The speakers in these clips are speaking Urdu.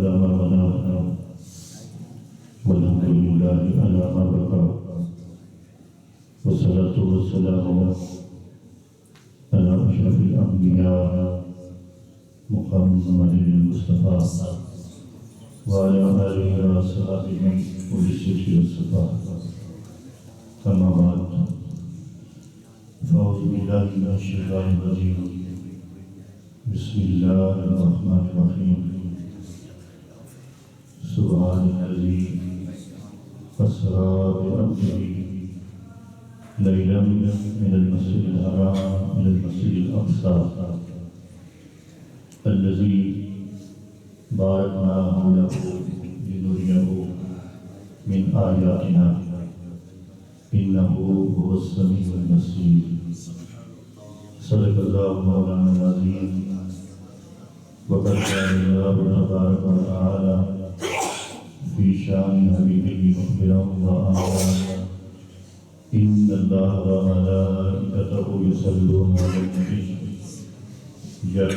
على ما بدا والحمد لله على ما بقى والصلاة والسلام على أشرف الأنبياء محمد المصطفى وعلى آله وصحبه أولي الصدق والصفاء. أما بعد فأعوذ بالله من الشيطان الرجيم. بسم الله الرحمن الرحيم. سبحان الذي أسرى بعبده ليلا من المسجد الحرام إلى المسجد الأقصى الذي باركنا حوله لنريه من آياتنا إنه هو السميع البصير. صدق الله مولانا العظيم. وقد قال الله تبارك وتعالى في شأن حبيبه مخبرا وآيانا إن الله وملائكته يصلون على النبي يا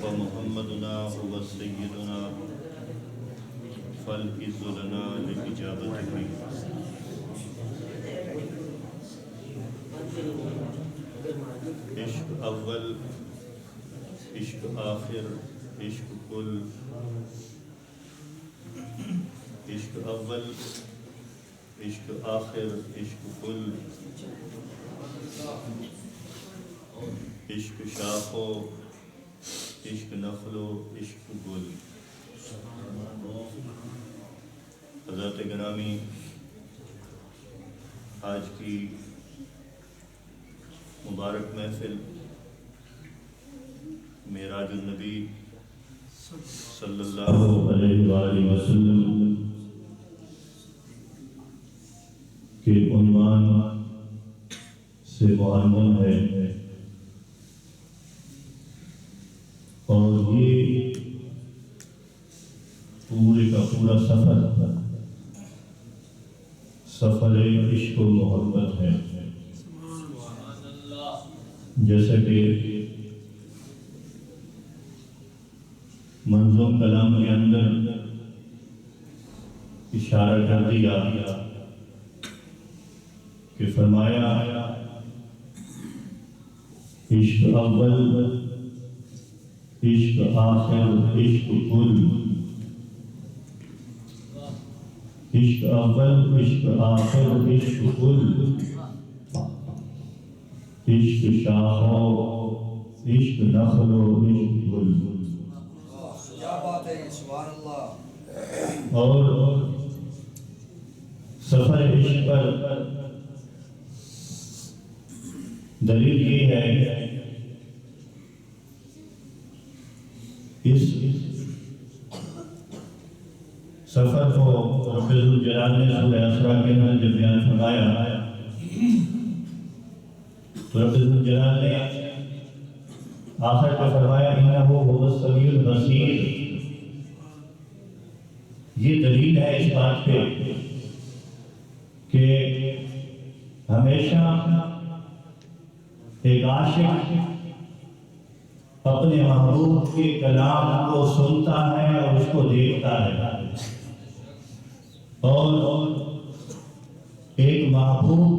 ومحمدنا هو سيدنا فالعز لنا لإجابته. عشق اول عشق آخر عشق کل. عشق اول عشق آخر عشق کل. عشق شاخ و عشق نخل و عشق گل. حضرت گرامی، آج کی مبارک محفل معراج النبی صلی اللہ علیہ وآلہ وسلم کے عنوان سے معلوم ہے، اور یہ پورے کا پورا سفر عشق و محبت ہے. جیسا کہ منظوم کلام کے اندر اشارہ کر دیا کہ فرمایا عشق اول عشق آخر عشق کل. عشق اول عشق آخر عشق کل. عشق شاخ و عشق نخل و عشق گل. کیا بات ہے، سبحان اللہ. اور سفر عشق پر دلیل یہ ہے، اس سفر کو رب ذوالجلال نے سورہ اسراء کے اندر جب بیان فرمایا تو رب ذوالجلال نے آخر پہ فرمایا انہ هو السمیع البصیر. یہ دلیل ہے اس بات پہ کہ ہمیشہ ایک عاشق اپنے محبوب کے کلام کو سنتا ہے اور اس کو دیکھتا ہے، اور ایک محبوب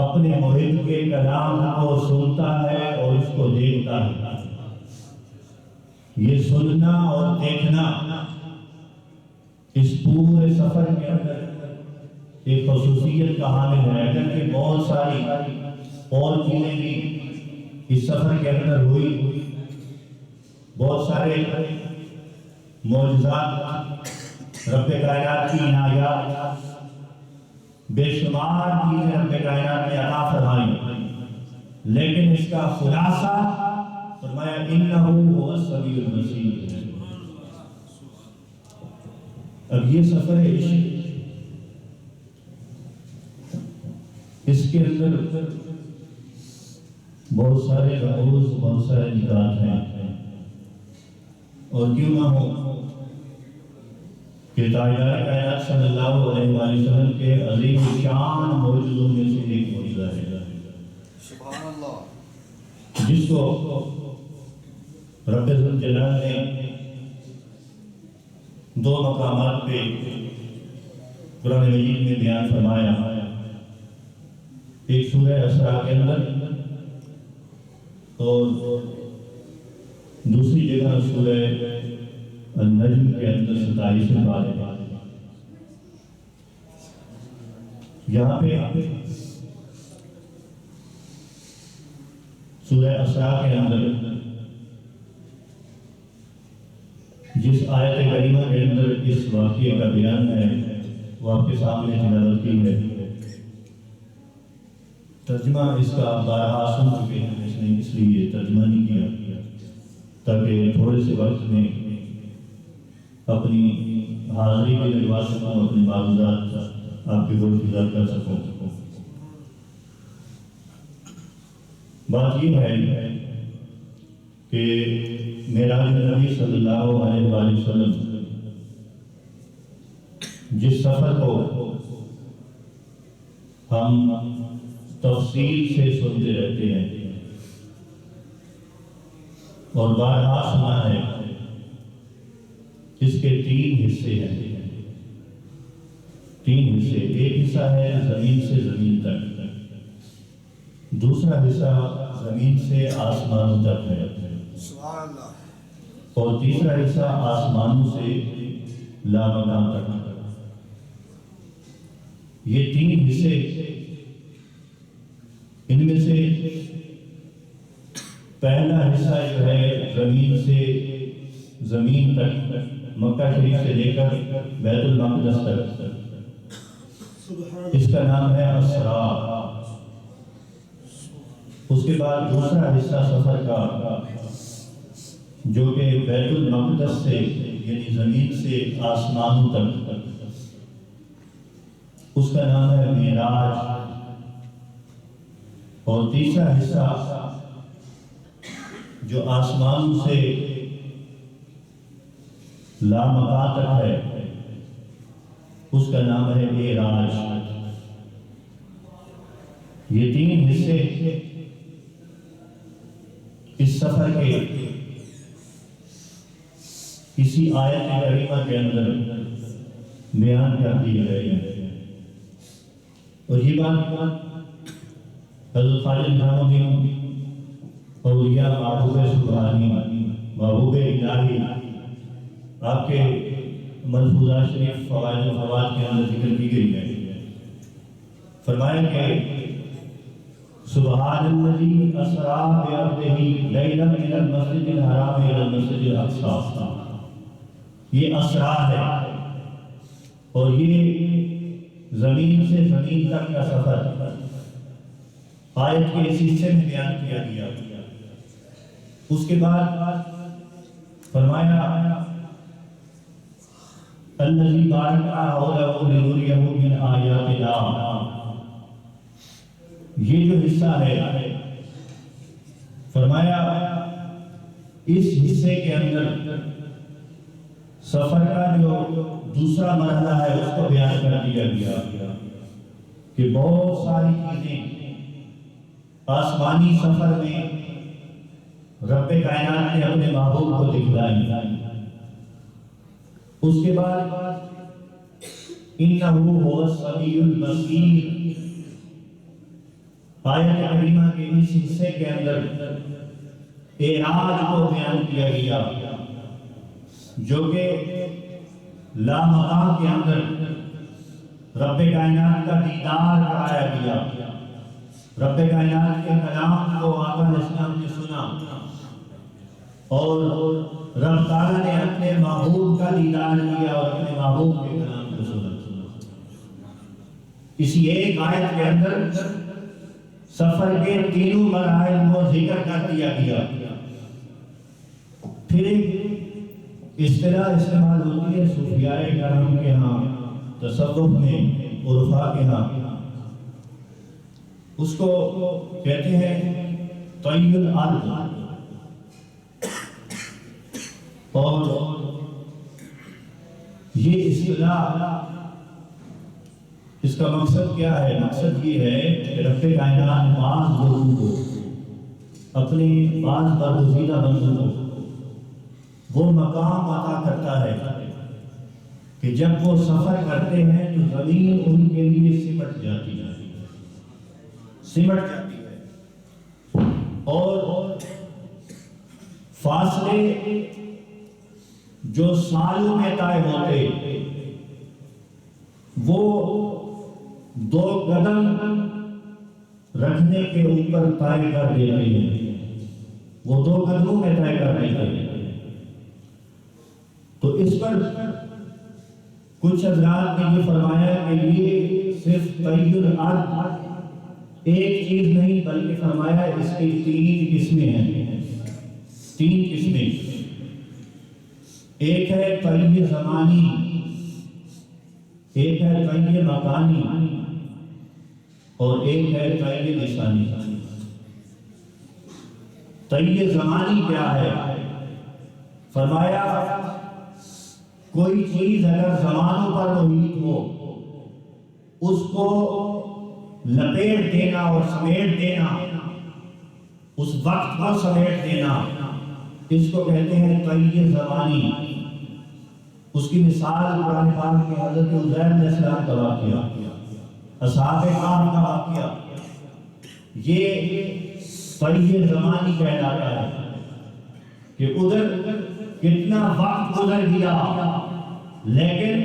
اپنے محب کے کلام کو سنتا ہے اور اس کو دیکھتا ہے. یہ سننا اور دیکھنا اس پورے سفر کے اندر ایک خصوصیت کا حامل ہے. اگرچہ بہت ساری اور چیزیں بھی اس سفر کے اندر ہوئی، بہت سارے معجزات، رب کائنات کی عنایات، بے شمار چیزیں رب کائنات نے عطا فرمائی، لیکن اس کا خلاصہ فرمایا انہ هو السمیع البصیر. اب یہ سفر عشق جس کے اندر بہت سارے رموز، بہت سارے نکات ہیں، اور کیوں نہ ہو کہ تاجدار کائنات صلی اللہ علیہ وآلہ وسلم کے عظیم شان معجزوں میں سے ایک معجزہ ہے سبحان اللہ، جس کو رب ذوالجلال نے دو مقامات پہ قرآن مجید میں بیان فرمایا. ایک سورہ اسراء کے اندر اور دوسری جگہ سورہ النجم کے اندر 27 پارے. یہاں پہ سورہ اسراء کے اندر جس آیت کریمہ کے اندر اس واقعے کا بیان ہے وہ آپ کے سامنے تلاوت کی ہے. ترجمہ اس کا آپ بارہا سن چکے ہیں، اس لیے ترجمہ نہیں کیا تاکہ تھوڑے سے وقت میں اپنی حاضری کے لگوا سکوں، اپنی معلومات آپ کے گوشت کر سکوں. بات یہ ہے کہ معراج نبی صلی اللہ علیہ وآلہ وسلم جس سفر کو ہم تفصیل سے سنتے رہتے ہیں اور بارہا سنا ہے، اس کے 3 حصے ہیں. 3 حصے. ایک حصہ ہے زمین سے زمین تک، دوسرا حصہ زمین سے آسمانوں تک ہے، سبحان اللہ، اور تیسرا حصہ آسمانوں سے لامکان تک. یہ 3 حصے، ان میں سے پہلا حصہ جو ہے زمین سے زمین تک، مکہ شریف سے لے کر بیت المقدس تک، اس کا نام ہے اسراء. اس کے بعد دوسرا حصہ سفر کا جو کہ بیت المقدس سے یعنی زمین سے آسمانوں تک، اس کا نام ہے معراج. اور تیسرا حصہ جو آسمان سے لامکان تک ہے، اس کا نام ہے معراج. یہ 3 حصے اس سفر کے اسی آیت کریمہ کے اندر بیان کر دی گئی ہے. اور یہ بات حضرت خواجہ نظام الدین اولیاء محبوب سبحانی، محبوب الہی، آپ کے ملفوظات شریف فوائد و فوائد کے اندر ذکر کی گئی ہے. فرمایا کہ سبحان الذی اسریٰ بعبدہ لیلا من المسجد الحرام الی المسجد الاقصی. یہ اسریٰ ہے اور یہ زمین سے زمین تک کا سفر آیت کے اس حصے میں بیان کیا گیا. اس کے بعد فرمایا الذی بارکنا حولہ لنریہ من آیاتنا. یہ جو حصہ ہے، فرمایا اس حصے کے اندر سفر کا جو دوسرا مرحلہ ہے اس کو بیان کر دیا گیا کہ بہت ساری چیزیں آسمانی سفر میں رب کائنات نے اپنے محبوب کو دکھلائی. اس کے بعد انہو هو السمیع البصیر، آیت کریمہ کے اس حصے کے اندر اعراج کو بیان کیا گیا جو کہ لامکان کے اندر رب کائنات کا دیدار کرایا گیا. رب کائنات کے کلام کو آقا علیہ السلام نے سنا اور رب تعالیٰ نے اپنے محبوب کا دیدار کیا اور اپنے محبوب کے کلام کو سنا. اسی ایک آیت کے اندر سفر کے 3 مراحل کو ذکر کر دیا گیا. پھر ایک اصطلاح استعمال ہوتی ہے صوفیاء کرام کے ہاں، تصوف میں، عرفاء کے ہاں، اس کو کہتے ہیں طی الارض، اور یہ اصطلاح اس کا مقصد کیا ہے؟ مقصد یہ ہے کہ رب کائنات بعض لوگوں کو اپنے بعض برگزیدہ بندوں کو وہ مقام عطا کرتا ہے کہ جب وہ سفر کرتے ہیں تو زمین ان کے لیے سمٹ جاتی ہے، اور فاصلے جو سالوں میں طے ہوتے وہ 2 قدم رکھنے کے اوپر طے کر دیتے ہیں، وہ 2 قدموں میں طے کر دیتے ہیں۔ تو اس پر کچھ حضرات نے یہ فرمایا کہ یہ صرف طی الارض ایک چیز نہیں، بلکہ فرمایا اس کی 3 قسمیں ہیں، 3 قسمیں۔ ایک ہے طی زمانی، ایک ہے طی مکانی، اور ایک ہے طی لسانی۔ طی زمانی کیا ہے؟ فرمایا کوئی چیز اگر زمانوں پر محیط ہو اس کو لپیٹ دینا اور سمیٹ دینا، اس وقت کو سمیٹ دینا، اس کو کہتے ہیں طی زمانی۔ اس کی مثال قرآن پاک میں حضرت عزیر علیہ السلام کا واقعہ، اصحاب کہف کا واقعہ، یہ طی زمانی کہلاتا ہے کہ ادھر کتنا وقت گزر گیا، لیکن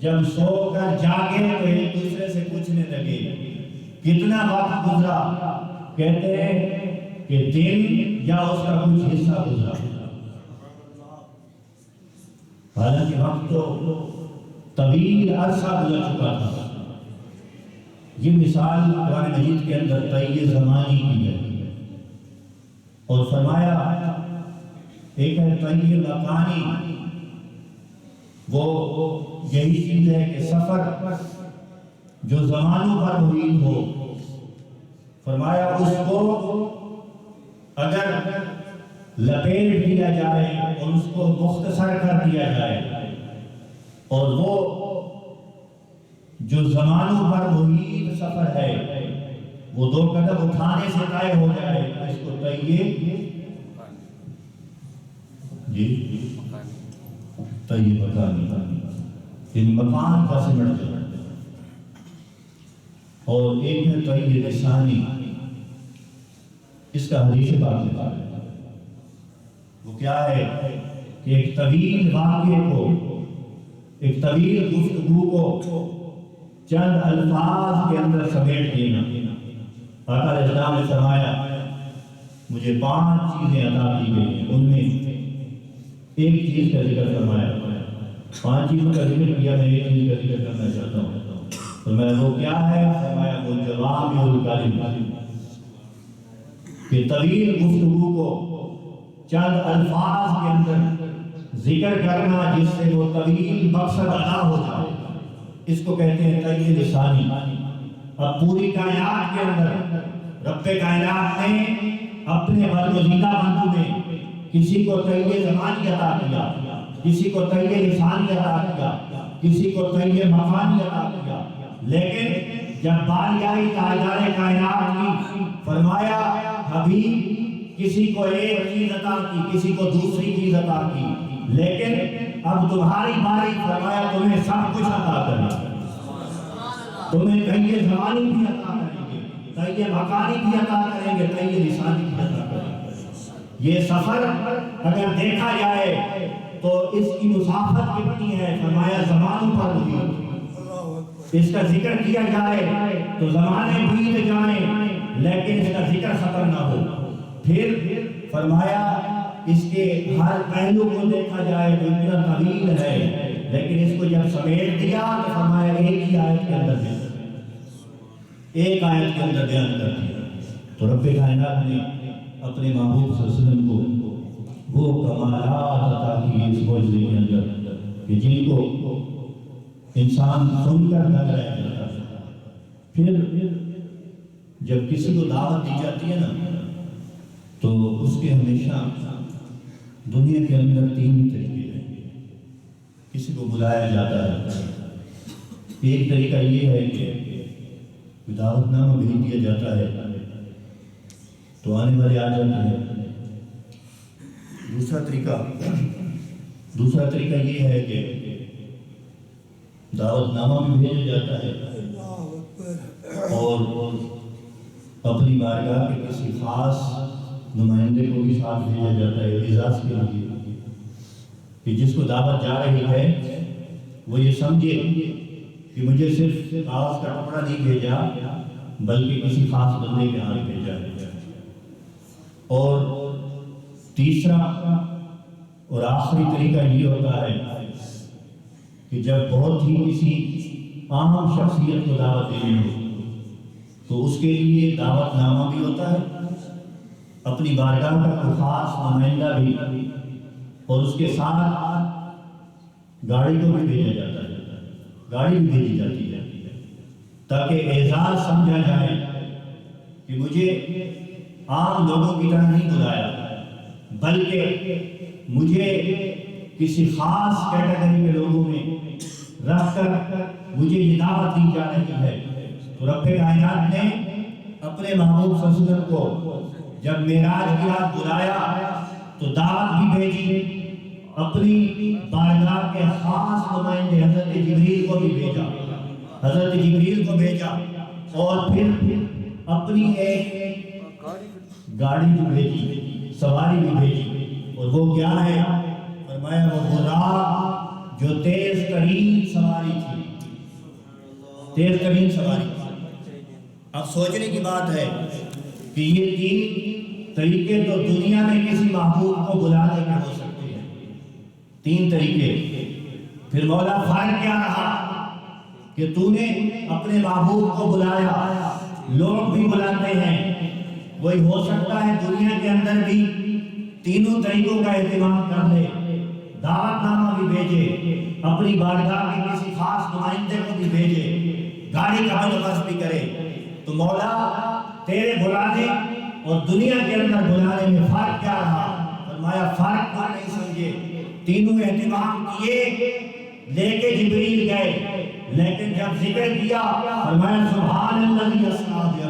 جب سو کر جاگے تو ایک دوسرے سے پوچھنے لگے کتنا وقت گزرا، کہتے ہیں کہ دن یا اس کا کچھ حصہ گزرا، حالانکہ وقت تو طویل عرصہ گزر چکا تھا۔ یہ مثال قرآن مجید کے اندر طی زمانی کی ہے۔ اور فرمایا ایک ہے طی مکانی، وہ یہی چیز ہے کہ سفر جو زمانوں پر محیط ہو، فرمایا اس کو اگر لپیٹ دیا جائے اور اس کو مختصر کر دیا جائے، اور وہ جو زمانوں پر محیط سفر ہے وہ 2 قدم اٹھانے سے طے ہو جائے تو اس کو طی مکانی، یعنی مکان کا سمٹ جائے۔ اور ایک ہے طی لسانی، اس کا حدیث پاک میں ہے، وہ کیا ہے کہ ایک طویل واقعے کو، ایک طویل گفتگو کو چند الفاظ کے اندر سمیٹ دینا۔ آقا علیہ السلام نے فرمایا مجھے 5 چیزیں عطا کی گئی ہیں، ان میں ایک چیز کا ذکر فرمایا، 5 چیزوں کا ذکر کیا، میں ایک چیز کا ذکر کرنا چاہتا ہوں۔ فرمایا وہ کیا ہے؟ فرمایا وہ جوامع الکلم، کہ طویل گفتگو کو چند الفاظ کے اندر ذکر کرنا جس سے وہ طویل مقصد ادا ہو جائے، اس کو کہتے ہیں طی لسانی۔ اب پوری کائنات کے اندر رب کائنات نے اپنے برگزیدہ بندوں میں کسی کو طی زمانی عطا کیا، کسی کو طی لسانی عطا کیا، کسی کو طی مکانی عطا کیا، لیکن جب باری آئی تاجدار کائنات کی، فرمایا حبیب کسی کو ایک چیز عطا کی، کسی کو دوسری چیز عطا کی، لیکن اب تمہاری باری، فرمایا تمہیں سب کچھ عطا کرنا، تمہیں طی زمانی بھی عطا کریں گے، طی مکانی بھی عطا کریں گے، طی لسانی بھی عطا کریں گے۔ یہ سفر اگر دیکھا جائے تو اس کی مسافت کتنی ہے؟ فرمایا زمانوں پر محیط، اس کا ذکر کیا جائے تو زمانے بیت جائیں لیکن اس کا ذکر ختم نہ ہو۔ پھر فرمایا اس کے ہر پہلو کو دیکھا جائے تو اتنا طویل ہے، لیکن اس کو جب سمیٹ دیا تو فرمایا ایک ہی آیت کے اندر بیان، ایک آیت کے اندر بیان کر دیا۔ تو رب کائنات نے اپنے محبوب صلی اللہ علیہ وسلم کو وہ کمالات عطا کی اس معجزے کے اندر کہ جن کو انسان سن کر نہ رہ جاتا۔ پھر جب کسی کو دعوت دی جاتی ہے نا تو اس کے ہمیشہ دنیا کے اندر 3 طریقے ہیں کسی کو بلایا جاتا ہے۔ ایک طریقہ یہ ہے کہ دعوت نامہ بھیج دیا جاتا ہے تو آنے والے آ جاتے ہیں۔ دوسرا طریقہ یہ ہے کہ دعوت نامہ بھی بھیجا جاتا ہے اور اپنی بارگاہ کے کسی خاص نمائندے کو بھی ساتھ بھیجا جاتا ہے اعزاز کے لیے، کہ جس کو دعوت جا رہی ہے وہ یہ سمجھے کہ مجھے صرف کاغذ کا ٹکڑا نہیں بھیجا بلکہ کسی خاص بندے کے ہاتھ بھیجا ہے۔ اور تیسرا اور آخری طریقہ یہ ہوتا ہے کہ جب بہت ہی کسی عام شخصیت کو دعوت دینی ہو تو اس کے لیے دعوت نامہ بھی ہوتا ہے، اپنی بارگاہ کا کوئی خاص نمائندہ بھی، اور اس کے ساتھ گاڑی کو بھی بھیجا جاتا ہے، گاڑی بھی بھیجی جاتی ہے تاکہ اعزاز سمجھا جائے کہ مجھے عام لوگوں کی طرح نہیں بلایا بلکہ مجھے کسی خاص کیٹیگری کے لوگوں میں رکھ کر مجھے یہ دعوت دی جا رہی ہے۔ تو رب کائنات نے اپنے محبوب صلی اللہ علیہ وسلم کو جب معراج کی رات بلایا تو دعوت بھی بھیجی، اپنی بارگاہ کے خاص نمائندے حضرت جبریل کو بھی بھیجا، اور پھر اپنی ایک گاڑی بھی بھیجی، سواری بھی بھیجی، اور وہ کیا ہے؟ فرمایا وہ براق جو تیز ترین سواری تھی، تیز ترین سواری تھی۔ اب سوچنے کی بات ہے کہ یہ 3 طریقے تو دنیا میں کسی محبوب کو بلانے کے ہو سکتے ہیں، 3 طریقے۔ پھر مولا فرق کیا رہا کہ تو نے اپنے محبوب کو بلایا، لوگ بھی بلاتے ہیں، وہی ہو سکتا ہے دنیا کے اندر بھی 3 طریقوں کا اہتمام کر لے، دعوت نامہ بھی بھیجے، اپنی بارگاہ کے کسی خاص نمائندے کو بھی بھیجے، گاڑی کا بندوبست بھی کرے۔ تو مولا تیرے بلانے اور دنیا کے اندر بلانے میں فرق کیا رہا؟ فرمایا فرق کو نہیں سمجھے، 3 اہتمام کیے، لے کے جبریل گئے، لیکن جب ذکر کیا فرمایا سبحان الذی اسریٰ بعبدہ،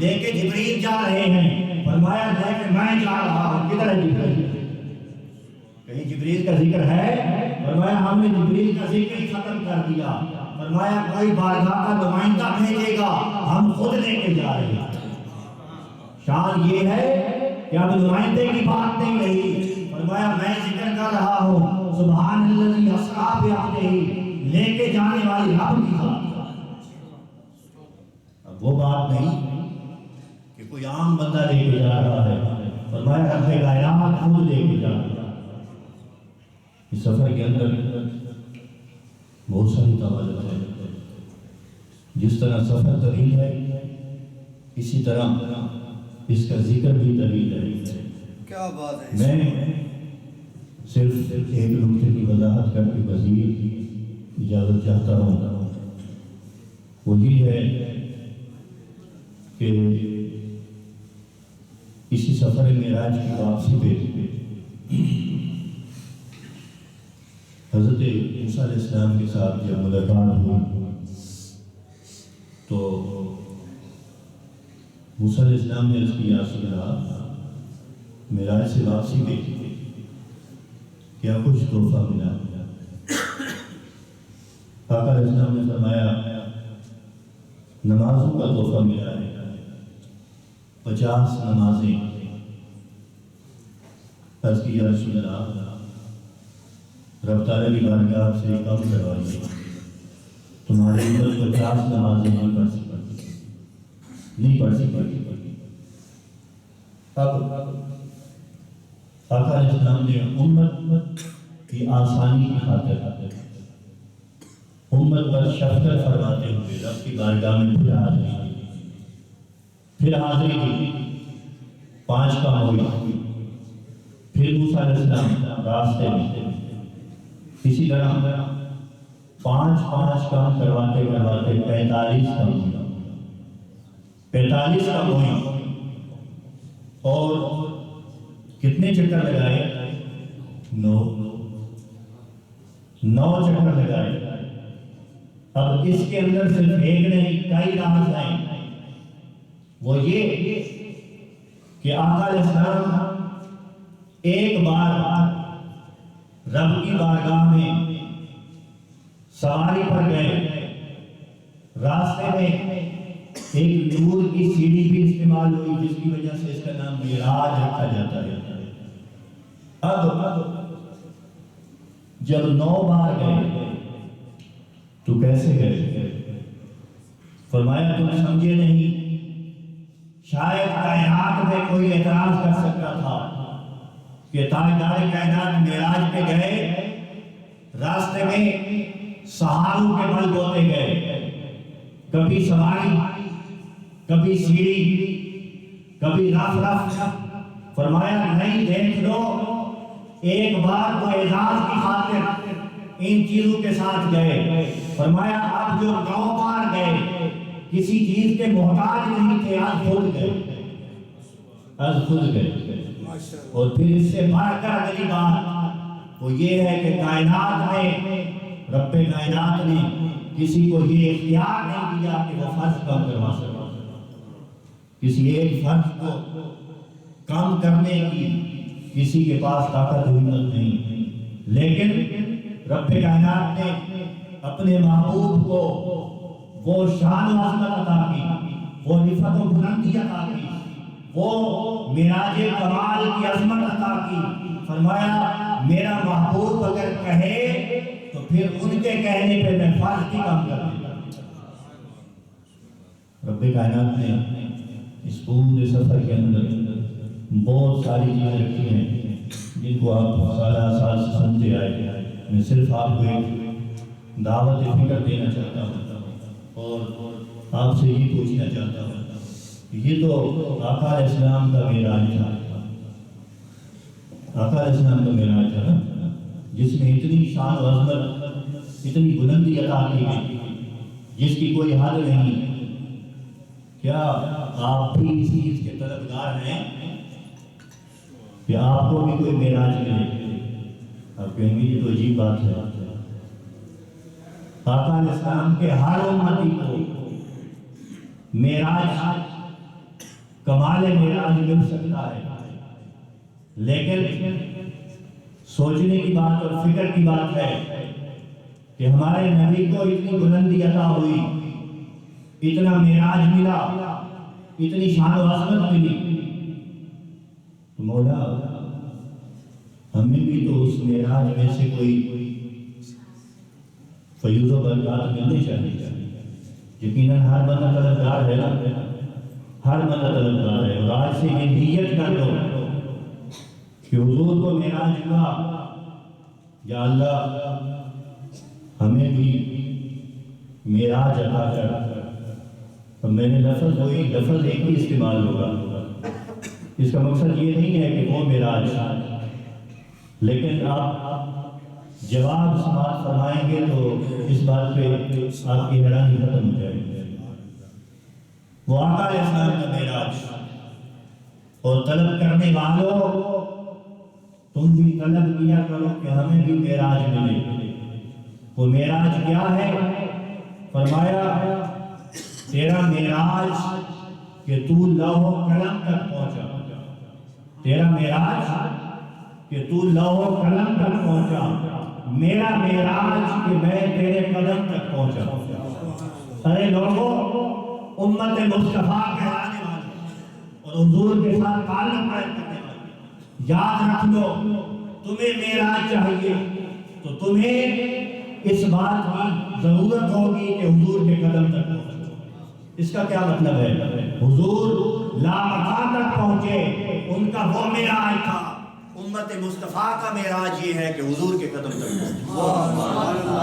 لے کے جبریل جا رہے ہیں، فرمایا لے کے میں جا رہا ہوں۔ کدھر ہے جبریل؟ کہیں جبریل کا ذکر ہے؟ فرمایا ہم نے جبریل کا ذکر ختم کر دیا، فرمایا کوئی بارگاہ کا نمائندہ بھیجے گا، ہم خود لے کے جا رہے ہیں۔ شان یہ ہے کہ اب نمائندے کی بات نہیں رہی، فرمایا میں ذکر کر رہا ہوں سبحان الذی اسریٰ بعبدہ، لے کے جانے والی رب کی ذات۔ اب وہ بات نہیں کہ کوئی عام بندہ لے کے جا رہا ہے، فرمایا رب کائنات خود لے کے جا رہا ہے۔ اس سفر کے اندر بہت ساری طوالت ہے، جس طرح سفر طویل ہے اسی طرح اس کا ذکر بھی طویل ہے۔ کیا بات ہے! میں صرف ایک نقطے کی وضاحت کر کے مزید اجازت چاہتا ہوں، وہ یہ ہے کہ اسی سفر معراج کی واپسی پہ حضرت موسیٰ علیہ السلام کے ساتھ جب ملاقات ہوئی تو موسیٰ علیہ السلام نے عرض کیا یا رسول اللہ، معراج سے واپسی پہ کیا کچھ تحفہ ملا؟ آقا علیہ السلام نے فرمایا نمازوں کا تحفہ ملا ہے، 50 نمازیں۔ عرض کی یا رسول اللہ، رب تعالیٰ کی بارگاہ سے کم کروائیے، تمہارے اوپر 50 نمازیں نہیں پڑھ سکتی۔ اب آقا علیہ السلام نے امت کی آسانی کی خاطر امت پر شفقت فرماتے ہوئے رب کی بارگاہ میں پھر حاضری کی، 5 کام ہوئی، پھر موسیٰ علیہ السلام راستے میں، اسی طرح 5 کام کرواتے 45 کام ہوئی۔ 45 کا موئی اور کتنے چکر لگائے؟ 9 چکر لگائے۔ اب اس کے اندر صرف ایک نہیں کئی راز ہیں، وہ یہ کہ آقا علیہ السلام ایک بار رب کی بارگاہ میں سواری پر گئے، راستے میں ایک نور کی سیڑھی بھی استعمال ہوئی جس کی وجہ سے اس کا نام معراج رکھا جاتا ہے۔ اب جب 9 بار گئے تو کیسے گئے؟ فرمایا تم سمجھے نہیں، شاید کائنات میں کوئی اعتراض کر سکتا تھا کہ تاجدار کائنات معراج پہ گئے، راستے میں سہاروں کے بل بوتے گئے، کبھی سواری، کبھی سیڑھی، کبھی رف۔ فرمایا نہیں، دیکھ لو، ایک بار تو اعزاز کی خاطر ان چیزوں کے ساتھ گئے۔ فرمایا اب جو 9 بار گئے کسی چیز کے محتاج نہیں تھے، آج خود گئے۔ اور پھر اس سے بڑھ کر اگلی بات وہ یہ ہے کہ کائنات میں رب کائنات نے کسی کو یہ اختیار نہیں دیا کہ وہ فرض کم کروا سکے، کسی ایک فرض کو کم کرنے کی کسی کے پاس طاقت و ہمت نہیں، لیکن رب کائنات نے اپنے محبوب کو وہ شان و عظمت عطا کی، وہ رفعت و بلندی عطا کی، وہ معراج کمال کی عظمت عطا کی۔ فرمایا میرا محبوب اگر کہے تو پھر ان کے کہنے پہ میں فرض کی کام کر دیتا۔ رب کائنات نے اس پورے سفر کے اندر بہت ساری چیزیں رکھی ہیں جن کو آپ سال سے سنتے آئے۔ میں صرف آپ کو ایک دعوت فکر دینا چاہتا ہوں اور آپ سے یہ پوچھنا چاہتا ہوں، یہ تو آقا علیہ السلام کا معراج تھا، آقا علیہ السلام کا معراج تھا جس میں اتنی شان و عظمت، اتنی بلندی عطا کی گئی جس کی کوئی حد نہیں۔ کیا آپ بھی اس چیز کے طلبگار ہیں کہ آپ کو بھی کوئی معراج ملے؟ آپ کہیں گے یہ تو عجیب بات ہے۔ آقا علیہ السلام کے ہر امتی کو معراج، کمال معراج مل سکتا ہے، لیکن سوچنے کی بات اور فکر کی بات ہے کہ ہمارے نبی کو اتنی بلندی عطا ہوئی، اتنا معراج ملا، اتنی شان و عظمت ملی، تو مولا ہمیں بھی تو اس معراج میں سے کوئی فیوز و برکات ملنے چاہیے۔ یقیناً ہر بندہ طلبگار ہے نا، ہر بندہ طلبگار ہے، اور آج سے یہ نیت کر لو کہ حضور کو معراج ہوا، یا اللہ ہمیں بھی معراج عطا کر۔ اور میں نے لفظ ایک ہی استعمال ہوگا، اس کا مقصد یہ نہیں ہے کہ وہ معراج، لیکن آپ جواب سماعت فرمائیں گے تو اس بات پہ آپ کی حیرانی ختم ہو جائے گی۔ وہ آقا علیہ السلام کا معراج، اور طلب کرنے والوں تم بھی طلب کیا کرو کہ ہمیں بھی معراج ملے۔ وہ معراج کیا ہے؟ فرمایا تیرا معراج کہ تو لوح و قلم تک پہنچا، تیرا معراج کہ تو لوح و قلم تک پہنچا، میرا معراج کہ میں تیرے قدم تک پہنچا۔ ارے لوگوں، امت مصطفیٰ کہلانے والے اور حضور کے ساتھ تعلق قائم کرنے والے، یاد رکھ لو تمہیں معراج چاہیے تو تمہیں اس بات کی ضرورت ہوگی کہ حضور کے قدم تک پہنچو۔ اس کا کیا مطلب ہے؟ حضور لامکان تک پہنچے، ان کا وہ معراج تھا۔ امت مصطفیٰ کا معراج یہ ہے کہ حضور کے قدم تک پہنچنا،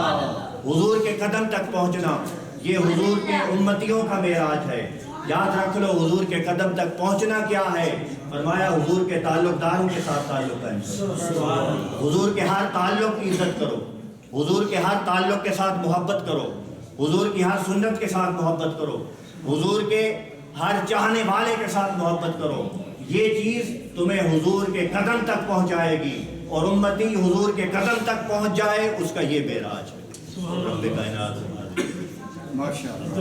حضور کے قدم تک پہنچنا، یہ حضور کے امتیوں کا معراج ہے۔ یاد رکھ لو حضور کے قدم تک پہنچنا کیا ہے؟ فرمایا حضور کے تعلق داروں کے ساتھ تعلق قائم کرو، حضور کے ہر تعلق کی عزت کرو، حضور کے ہر تعلق کے ساتھ محبت کرو، حضور کی ہر سنت کے ساتھ محبت کرو، حضور کے ہر چاہنے والے کے ساتھ محبت کرو. یہ چیز تمہیں حضور کے قدم تک پہنچائے گی اور امتی حضور کے قدم تک پہنچ جائے اس کا یہ معراج ہے. رب کائنات ماشاء اللہ.